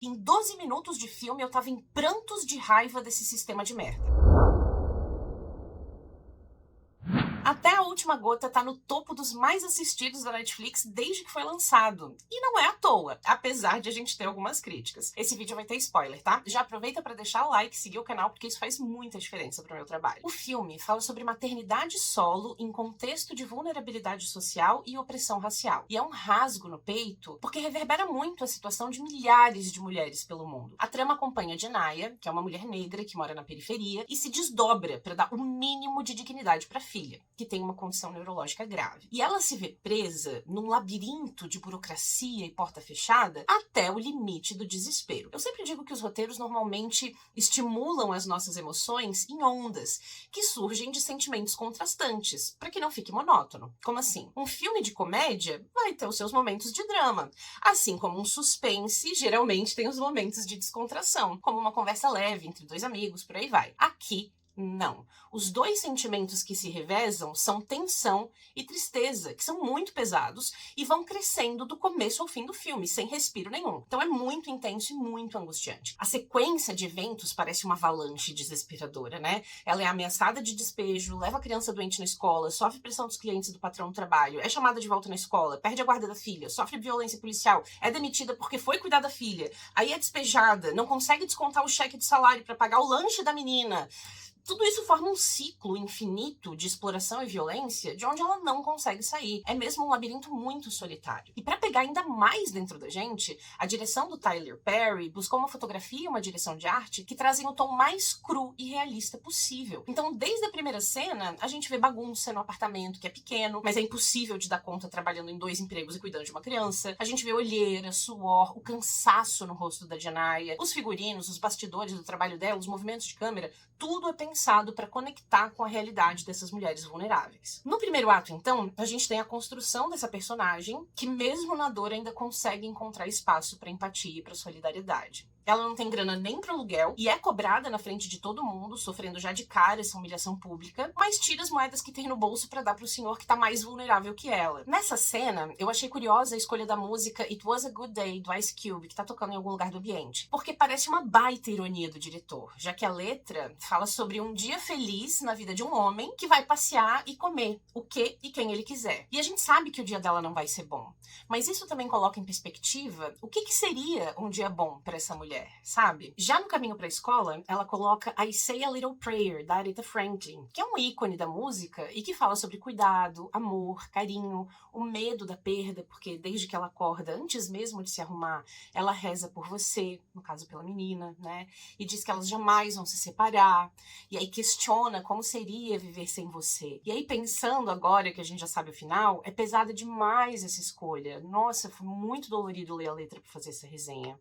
Em 12 minutos de filme, eu tava em prantos de raiva desse sistema de merda. Até a Última Gota tá no topo dos mais assistidos da Netflix desde que foi lançado. E não é à toa, apesar de a gente ter algumas críticas. Esse vídeo vai ter spoiler, tá? Já aproveita pra deixar o like e seguir o canal, porque isso faz muita diferença pro meu trabalho. O filme fala sobre maternidade solo em contexto de vulnerabilidade social e opressão racial. E é um rasgo no peito, porque reverbera muito a situação de milhares de mulheres pelo mundo. A trama acompanha Janaya, que é uma mulher negra que mora na periferia, e se desdobra pra dar o mínimo de dignidade pra filha, que tem uma condição neurológica grave. E ela se vê presa num labirinto de burocracia e porta fechada até o limite do desespero. Eu sempre digo que os roteiros normalmente estimulam as nossas emoções em ondas, que surgem de sentimentos contrastantes, para que não fique monótono. Como assim? Um filme de comédia vai ter os seus momentos de drama, assim como um suspense geralmente tem os momentos de descontração, como uma conversa leve entre dois amigos, por aí vai. Aqui, não. Os dois sentimentos que se revezam são tensão e tristeza, que são muito pesados e vão crescendo do começo ao fim do filme, sem respiro nenhum. Então é muito intenso e muito angustiante. A sequência de eventos parece uma avalanche desesperadora, né? Ela é ameaçada de despejo, leva a criança doente na escola, sofre pressão dos clientes e do patrão do trabalho, é chamada de volta na escola, perde a guarda da filha, sofre violência policial, é demitida porque foi cuidar da filha, aí é despejada, não consegue descontar o cheque de salário para pagar o lanche da menina. Tudo isso forma um ciclo infinito de exploração e violência de onde ela não consegue sair. É mesmo um labirinto muito solitário. E para pegar ainda mais dentro da gente, a direção do Tyler Perry buscou uma fotografia e uma direção de arte que trazem o tom mais cru e realista possível. Então, desde a primeira cena, a gente vê bagunça no apartamento, que é pequeno, mas é impossível de dar conta trabalhando em 2 empregos e cuidando de uma criança. A gente vê olheira, suor, o cansaço no rosto da Janaya, os figurinos, os bastidores do trabalho dela, os movimentos de câmera, tudo é pensado para conectar com a realidade dessas mulheres vulneráveis. No primeiro ato, então, a gente tem a construção dessa personagem que, mesmo na dor, ainda consegue encontrar espaço para empatia e para solidariedade. Ela não tem grana nem pro aluguel e é cobrada na frente de todo mundo, sofrendo já de cara essa humilhação pública, mas tira as moedas que tem no bolso para dar pro senhor que tá mais vulnerável que ela. Nessa cena, eu achei curiosa a escolha da música It Was a Good Day, do Ice Cube, que tá tocando em algum lugar do ambiente, porque parece uma baita ironia do diretor, já que a letra fala sobre um dia feliz na vida de um homem que vai passear e comer o que e quem ele quiser. E a gente sabe que o dia dela não vai ser bom, mas isso também coloca em perspectiva o que seria um dia bom para essa mulher, sabe? Já no caminho para a escola, ela coloca I Say a Little Prayer, da Aretha Franklin, que é um ícone da música e que fala sobre cuidado, amor, carinho, o medo da perda, porque desde que ela acorda, antes mesmo de se arrumar, ela reza por você, no caso pela menina, né? E diz que elas jamais vão se separar. E aí questiona como seria viver sem você. E aí, pensando agora que a gente já sabe o final, é pesada demais essa escolha. Nossa, foi muito dolorido ler a letra para fazer essa resenha.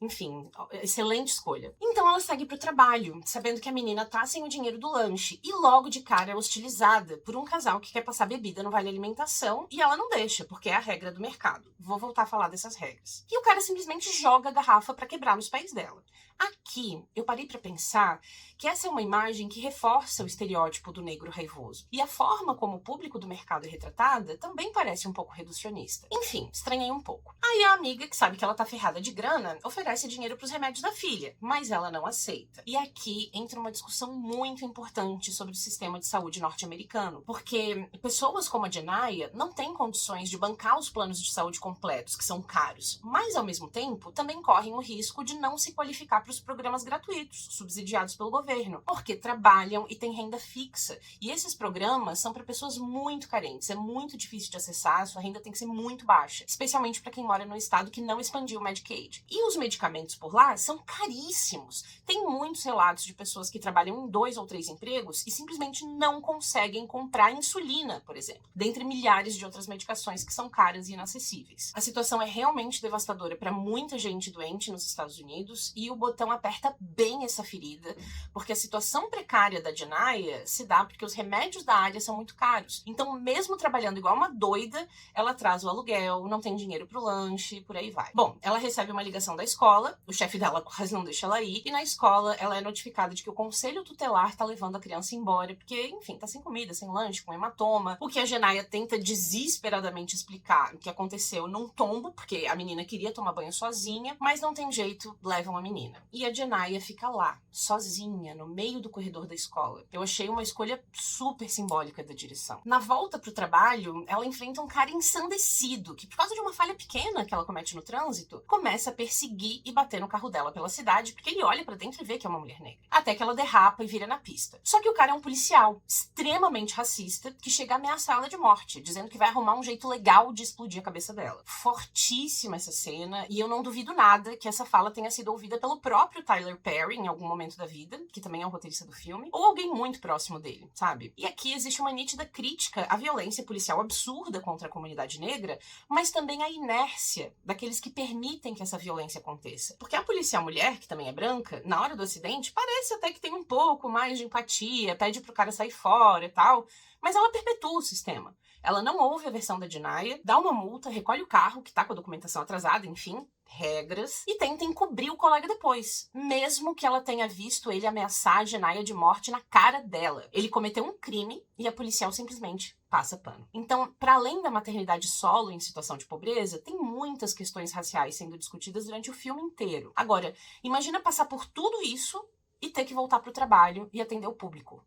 Enfim, excelente escolha. Então ela segue pro trabalho, sabendo que a menina tá sem o dinheiro do lanche e logo de cara é hostilizada por um casal que quer passar bebida no vale alimentação e ela não deixa, porque é a regra do mercado. Vou voltar a falar dessas regras. E o cara simplesmente joga a garrafa pra quebrar nos pés dela. Aqui, eu parei pra pensar que essa é uma imagem que reforça o estereótipo do negro raivoso. E a forma como o público do mercado é retratada também parece um pouco reducionista. Enfim, estranhei um pouco. Aí a amiga, que sabe que ela tá ferrada de grana, oferece dinheiro pros remédios da filha, mas ela não aceita. E aqui entra uma discussão muito importante sobre o sistema de saúde norte-americano, porque pessoas como a Janaya não têm condições de bancar os planos de saúde completos, que são caros, mas ao mesmo tempo também correm o risco de não se qualificar para os programas gratuitos, subsidiados pelo governo, porque trabalham e têm renda fixa. E esses programas são para pessoas muito carentes, é muito difícil de acessar, a sua renda tem que ser muito baixa, especialmente para quem mora num estado que não expandiu o Medicaid. E os medicamentos por lá são caríssimos. Tem muitos relatos de pessoas que trabalham em 2 ou 3 empregos e simplesmente não conseguem comprar insulina, por exemplo, dentre milhares de outras medicações que são caras e inacessíveis. A situação é realmente devastadora para muita gente doente nos Estados Unidos e o botão aperta bem essa ferida, porque a situação precária da Janaya se dá porque os remédios da área são muito caros. Então, mesmo trabalhando igual uma doida, ela traz o aluguel, não tem dinheiro pro lanche, por aí vai. Bom, ela recebe uma ligação da escola, o chefe dela quase não deixa ela ir, e na escola ela é notificada de que o conselho tutelar tá levando a criança embora, porque, enfim, tá sem comida, sem lanche, com hematoma. O que a Genaia tenta desesperadamente explicar o que aconteceu num tombo, porque a menina queria tomar banho sozinha, mas não tem jeito, levam a menina. E a Genaia fica lá, sozinha, no meio do corredor da escola. Eu achei uma escolha super simbólica da direção. Na volta pro trabalho, ela enfrenta um cara ensandecido, que por causa de uma falha pequena que ela comete no trânsito, começa a perseguir e bater no carro dela pela cidade, porque ele olha pra dentro e vê que é uma mulher negra. Até que ela derrapa e vira na pista. Só que o cara é um policial, extremamente racista, que chega a ameaçar ela de morte, dizendo que vai arrumar um jeito legal de explodir a cabeça dela. Fortíssima essa cena, e eu não duvido nada que essa fala tenha sido ouvida pelo próprio Tyler Perry em algum momento da vida, que também é o roteirista do filme, ou alguém muito próximo dele, sabe? E aqui existe uma nítida crítica à violência policial absurda contra a comunidade negra, mas também à inércia daqueles que permitem que essa violência aconteça. Porque a policial mulher, que também é branca, na hora do acidente, parece até que tem um pouco mais de empatia, pede pro cara sair fora e tal, mas ela perpetua o sistema. Ela não ouve a versão da Genaia, dá uma multa, recolhe o carro, que tá com a documentação atrasada, enfim, regras, e tenta encobrir o colega depois, mesmo que ela tenha visto ele ameaçar a Genaia de morte na cara dela. Ele cometeu um crime e a policial simplesmente passa pano. Então, para além da maternidade solo em situação de pobreza, tem muitas questões raciais sendo discutidas durante o filme inteiro. Agora, imagina passar por tudo isso e ter que voltar pro trabalho e atender o público.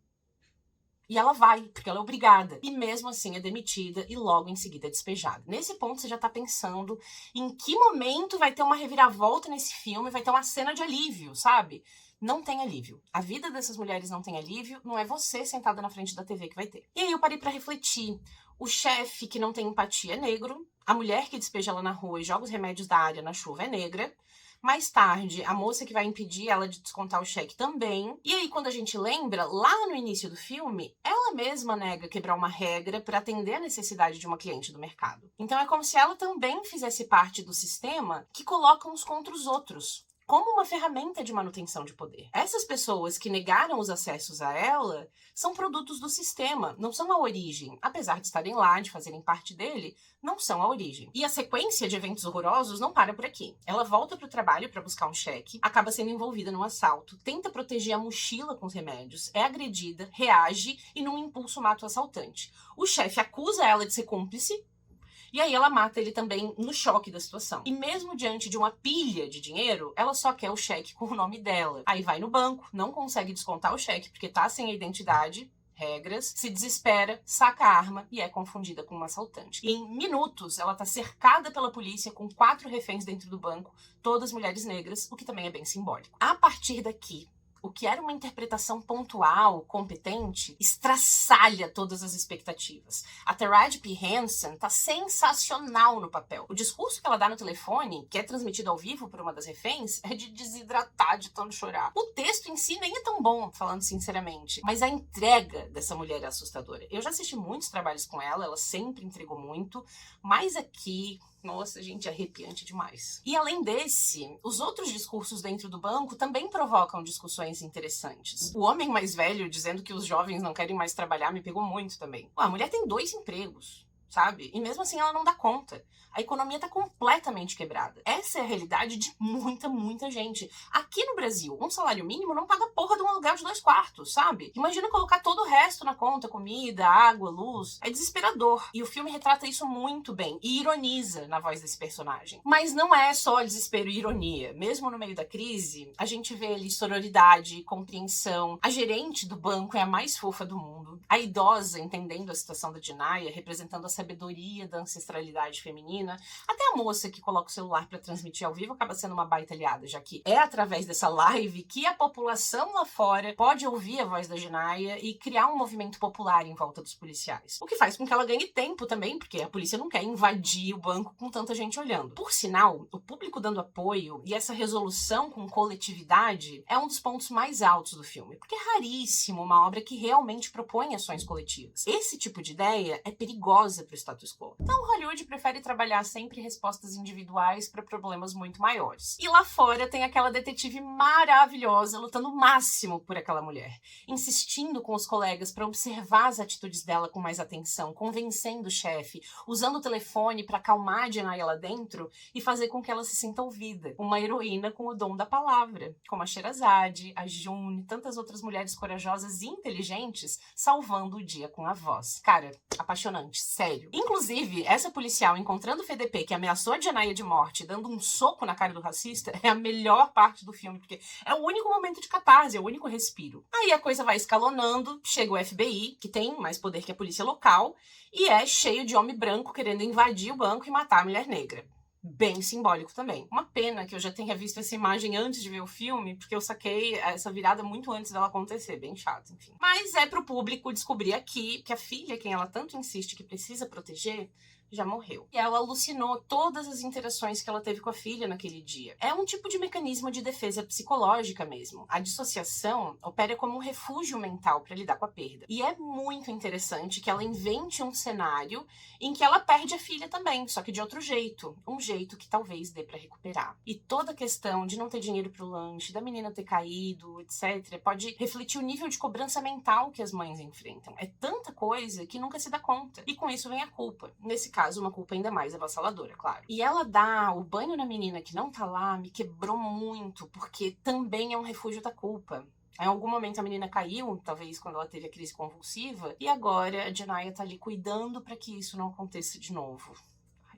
E ela vai, porque ela é obrigada. E mesmo assim é demitida e logo em seguida é despejada. Nesse ponto você já tá pensando em que momento vai ter uma reviravolta nesse filme, vai ter uma cena de alívio, sabe? Não tem alívio. A vida dessas mulheres não tem alívio, não é você sentada na frente da TV que vai ter. E aí eu parei pra refletir. O chefe que não tem empatia é negro, a mulher que despeja ela na rua e joga os remédios da área na chuva é negra, mais tarde, a moça que vai impedir ela de descontar o cheque também. E aí, quando a gente lembra, lá no início do filme, ela mesma nega quebrar uma regra para atender a necessidade de uma cliente do mercado. Então é como se ela também fizesse parte do sistema que coloca uns contra os outros, como uma ferramenta de manutenção de poder. Essas pessoas que negaram os acessos a ela são produtos do sistema, não são a origem. Apesar de estarem lá, de fazerem parte dele, não são a origem. E a sequência de eventos horrorosos não para por aqui. Ela volta pro trabalho para buscar um cheque, acaba sendo envolvida num assalto, tenta proteger a mochila com os remédios, é agredida, reage e num impulso mata o assaltante. O chefe acusa ela de ser cúmplice, e aí ela mata ele também no choque da situação. E mesmo diante de uma pilha de dinheiro, ela só quer o cheque com o nome dela. Aí vai no banco, não consegue descontar o cheque porque tá sem a identidade, regras, se desespera, saca a arma e é confundida com um assaltante. E em minutos, ela tá cercada pela polícia com 4 reféns dentro do banco, todas mulheres negras, o que também é bem simbólico. A partir daqui, o que era uma interpretação pontual, competente, estraçalha todas as expectativas. A Taraji P. Henson tá sensacional no papel. O discurso que ela dá no telefone, que é transmitido ao vivo por uma das reféns, é de desidratar de tanto chorar. O texto em si nem é tão bom, falando sinceramente, mas a entrega dessa mulher é assustadora. Eu já assisti muitos trabalhos com ela sempre entregou muito, mas aqui... Nossa, gente, arrepiante demais. E além desse, os outros discursos dentro do banco também provocam discussões interessantes. O homem mais velho dizendo que os jovens não querem mais trabalhar me pegou muito também. A mulher tem 2 empregos, sabe? E mesmo assim ela não dá conta. A economia tá completamente quebrada. Essa é a realidade de muita gente. Aqui no Brasil, um salário mínimo não paga porra de um aluguel de 2 quartos, sabe? Imagina colocar todo o resto na conta, comida, água, luz. É desesperador. E o filme retrata isso muito bem e ironiza na voz desse personagem. Mas não é só desespero e ironia. Mesmo no meio da crise, a gente vê ali sororidade, compreensão. A gerente do banco é a mais fofa do mundo. A idosa entendendo a situação da Genaia, representando a sabedoria da ancestralidade feminina. Até a moça que coloca o celular para transmitir ao vivo acaba sendo uma baita aliada, já que é através dessa live que a população lá fora pode ouvir a voz da Genaia e criar um movimento popular em volta dos policiais. O que faz com que ela ganhe tempo também, porque a polícia não quer invadir o banco com tanta gente olhando. Por sinal, o público dando apoio e essa resolução com coletividade é um dos pontos mais altos do filme, porque é raríssimo uma obra que realmente propõe ações coletivas. Esse tipo de ideia é perigosa pro status quo. Então Hollywood prefere trabalhar sempre respostas individuais para problemas muito maiores. E lá fora tem aquela detetive maravilhosa lutando o máximo por aquela mulher, insistindo com os colegas para observar as atitudes dela com mais atenção, convencendo o chefe, usando o telefone para acalmar a Janai lá dentro e fazer com que ela se sinta ouvida. Uma heroína com o dom da palavra, como a Sherazade, a June e tantas outras mulheres corajosas e inteligentes salvando o dia com a voz. Cara, apaixonante, sério. Inclusive, essa policial encontrando o FDP que ameaçou a Janai de morte, dando um soco na cara do racista, é a melhor parte do filme, porque é o único momento de catarse, é o único respiro. Aí a coisa vai escalonando, chega o FBI, que tem mais poder que a polícia local, e é cheio de homem branco querendo invadir o banco e matar a mulher negra. Bem simbólico também. Uma pena que eu já tenha visto essa imagem antes de ver o filme, porque eu saquei essa virada muito antes dela acontecer. Bem chato, enfim. Mas é pro público descobrir aqui que a filha, quem ela tanto insiste que precisa proteger, já morreu. E ela alucinou todas as interações que ela teve com a filha naquele dia. É um tipo de mecanismo de defesa psicológica mesmo. A dissociação opera como um refúgio mental para lidar com a perda. E é muito interessante que ela invente um cenário em que ela perde a filha também, só que de outro jeito. Um jeito que talvez dê para recuperar. E toda a questão de não ter dinheiro pro lanche, da menina ter caído, etc., pode refletir o nível de cobrança mental que as mães enfrentam. É tanta coisa que nunca se dá conta. E com isso vem a culpa. Nesse caso, uma culpa ainda mais avassaladora, claro. E ela dá o banho na menina que não tá lá, me quebrou muito, porque também é um refúgio da culpa. Em algum momento a menina caiu, talvez quando ela teve a crise convulsiva, e agora a Janaya tá ali cuidando para que isso não aconteça de novo.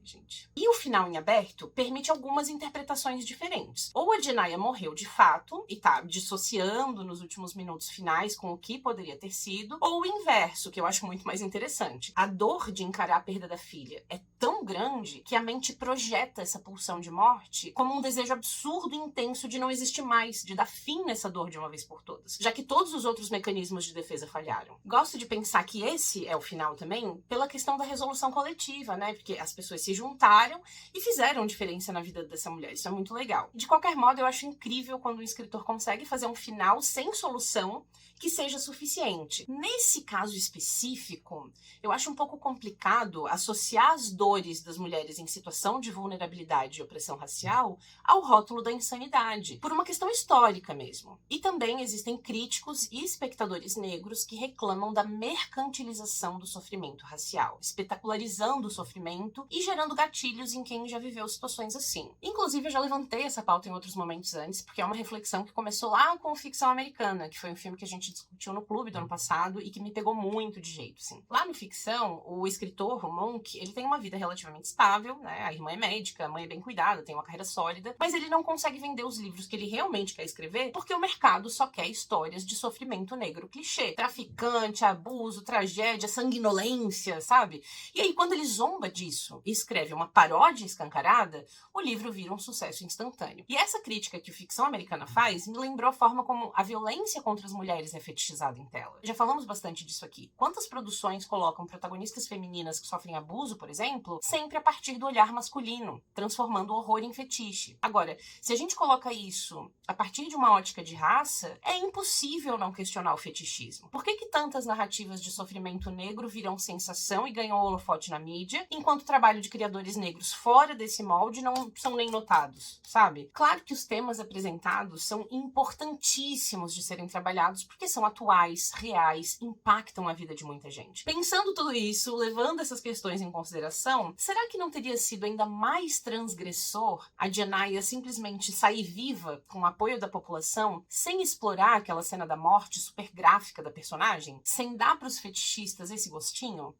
Gente. E o final em aberto permite algumas interpretações diferentes. Ou a Janaya morreu de fato e tá dissociando nos últimos minutos finais com o que poderia ter sido, ou o inverso, que eu acho muito mais interessante. A dor de encarar a perda da filha é tão grande que a mente projeta essa pulsão de morte como um desejo absurdo e intenso de não existir mais, de dar fim nessa dor de uma vez por todas, já que todos os outros mecanismos de defesa falharam. Gosto de pensar que esse é o final também pela questão da resolução coletiva, né? Porque as pessoas se juntaram e fizeram diferença na vida dessa mulher. Isso é muito legal. De qualquer modo, eu acho incrível quando um escritor consegue fazer um final sem solução que seja suficiente. Nesse caso específico, eu acho um pouco complicado associar as dores das mulheres em situação de vulnerabilidade e opressão racial ao rótulo da insanidade, por uma questão histórica mesmo. E também existem críticos e espectadores negros que reclamam da mercantilização do sofrimento racial, espetacularizando o sofrimento e gerando gatilhos em quem já viveu situações assim. Inclusive, eu já levantei essa pauta em outros momentos antes, porque é uma reflexão que começou lá com Ficção Americana, que foi um filme que a gente discutiu no clube do ano passado e que me pegou muito de jeito, assim. Lá no Ficção, o escritor, o Monk, ele tem uma vida relativamente estável, né? A irmã é médica, a mãe é bem cuidada, tem uma carreira sólida, mas ele não consegue vender os livros que ele realmente quer escrever porque o mercado só quer histórias de sofrimento negro clichê. Traficante, abuso, tragédia, sanguinolência, sabe? E aí, quando ele zomba disso e escreve uma paródia escancarada, o livro vira um sucesso instantâneo. E essa crítica que o Ficção Americana faz me lembrou a forma como a violência contra as mulheres é fetichizada em tela. Já falamos bastante disso aqui. Quantas produções colocam protagonistas femininas que sofrem abuso, por exemplo, sempre a partir do olhar masculino, transformando o horror em fetiche? Agora, se a gente coloca isso a partir de uma ótica de raça, é impossível não questionar o fetichismo. Por que tantas narrativas de sofrimento negro viram sensação e ganham holofote na mídia, enquanto o trabalho de criadores negros fora desse molde não são nem notados, sabe? Claro que os temas apresentados são importantíssimos de serem trabalhados porque são atuais, reais, impactam a vida de muita gente. Pensando tudo isso, levando essas questões em consideração, será que não teria sido ainda mais transgressor a Janaya simplesmente sair viva com o apoio da população, sem explorar aquela cena da morte super gráfica da personagem? Sem dar para os fetichistas esse gostinho?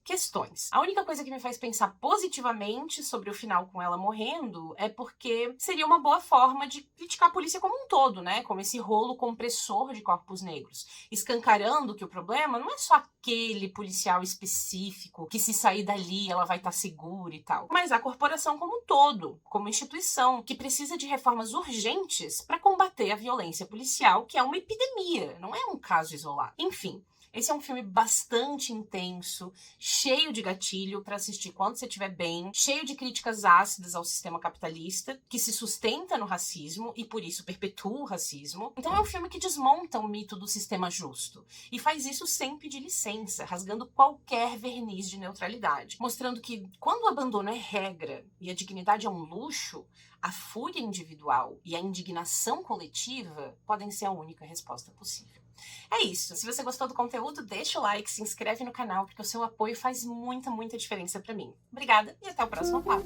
Questões. A única coisa que me faz pensar positivamente sobre o final com ela morrendo é porque seria uma boa forma de criticar a polícia como um todo, né? Como esse rolo compressor de corpos negros, escancarando que o problema não é só aquele policial específico que se sair dali ela vai estar segura e tal, mas a corporação como um todo, como instituição, que precisa de reformas urgentes para combater a violência policial, que é uma epidemia, não é um caso isolado. Enfim, Esse é um filme bastante intenso, cheio de gatilho para assistir quando você estiver bem, cheio de críticas ácidas ao sistema capitalista, que se sustenta no racismo e por isso perpetua o racismo. Então é um filme que desmonta o mito do sistema justo e faz isso sem pedir licença, rasgando qualquer verniz de neutralidade, mostrando que quando o abandono é regra e a dignidade é um luxo, a fúria individual e a indignação coletiva podem ser a única resposta possível. É isso. Se você gostou do conteúdo, deixa o like, se inscreve no canal, porque o seu apoio faz muita, muita diferença pra mim. Obrigada e até o próximo papo.